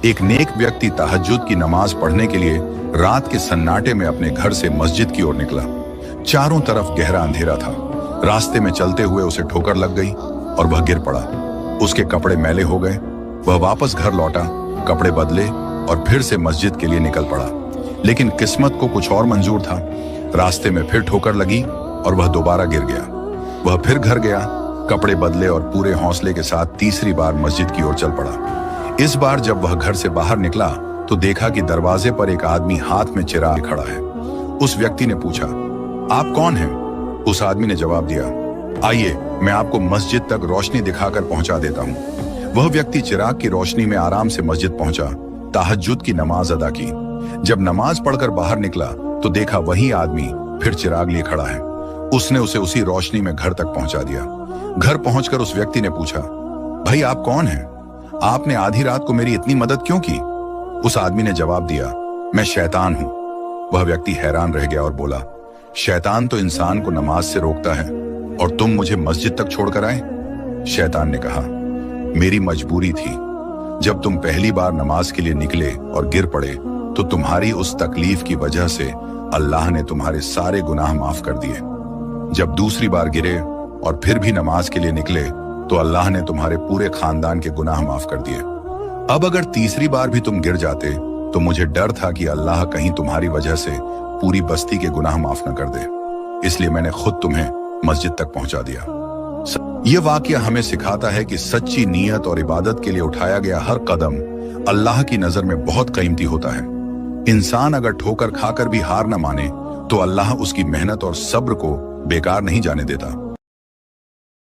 एक नेक व्यक्ति तहज्जुद की नमाज पढ़ने के लिए रात के सन्नाटे में अपने घर से मस्जिद की ओर निकला। चारों तरफ गहरा अंधेरा था। रास्ते में चलते हुए उसे ठोकर लग गई और वह गिर पड़ा। उसके कपड़े मैले हो गए। वह वापस घर लौटा, कपड़े बदले और फिर से मस्जिद के लिए निकल पड़ा। लेकिन किस्मत को कुछ और मंजूर था। रास्ते में फिर ठोकर लगी और वह दोबारा गिर गया। वह फिर घर गया, कपड़े बदले और पूरे हौसले के साथ तीसरी बार मस्जिद की ओर चल पड़ा। इस बार जब वह घर से बाहर निकला तो देखा कि दरवाजे पर एक आदमी हाथ में चिराग खड़ा है। उस व्यक्ति ने पूछा, आप कौन हैं? उस आदमी ने जवाब दिया, आइए मैं आपको मस्जिद तक रोशनी दिखाकर पहुंचा देता हूं। वह व्यक्ति चिराग की रोशनी में आराम से मस्जिद पहुंचा, तहज्जुद की नमाज अदा की। जब नमाज पढ़कर बाहर निकला तो देखा वही आदमी फिर चिराग लिए खड़ा है। उसने उसे उसी रोशनी में घर तक पहुंचा दिया। घर पहुंचकर उस व्यक्ति ने पूछा, भाई आप कौन हैं? आपने आधी रात को मेरी इतनी मदद क्यों की? उस आदमी ने जवाब दिया, मैं शैतान हूं। वह व्यक्ति हैरान रह गया और बोला, शैतान तो इंसान को नमाज से रोकता है और तुम मुझे मस्जिद तक छोड़कर आए? शैतान ने कहा, मेरी मजबूरी थी। जब तुम पहली बार नमाज के लिए निकले और गिर पड़े तो तुम्हारी उस तकलीफ की वजह से अल्लाह ने तुम्हारे सारे गुनाह माफ कर दिए। जब दूसरी बार गिरे और फिर भी नमाज के लिए निकले तो अल्लाह ने तुम्हारे पूरे खानदान के गुनाह माफ कर दिए। अब अगर तीसरी बार भी तुम गिर जाते तो मुझे डर था कि अल्लाह कहीं तुम्हारी वजह से पूरी बस्ती के गुनाह माफ न कर दे, इसलिए मैंने खुद तुम्हें मस्जिद तक पहुंचा दिया। यह वाकया हमें सिखाता है कि सच्ची नीयत और इबादत के लिए उठाया गया हर कदम अल्लाह की नजर में बहुत कीमती होता है। इंसान अगर ठोकर खाकर भी हार न माने तो अल्लाह उसकी मेहनत और सब्र को बेकार नहीं जाने देता।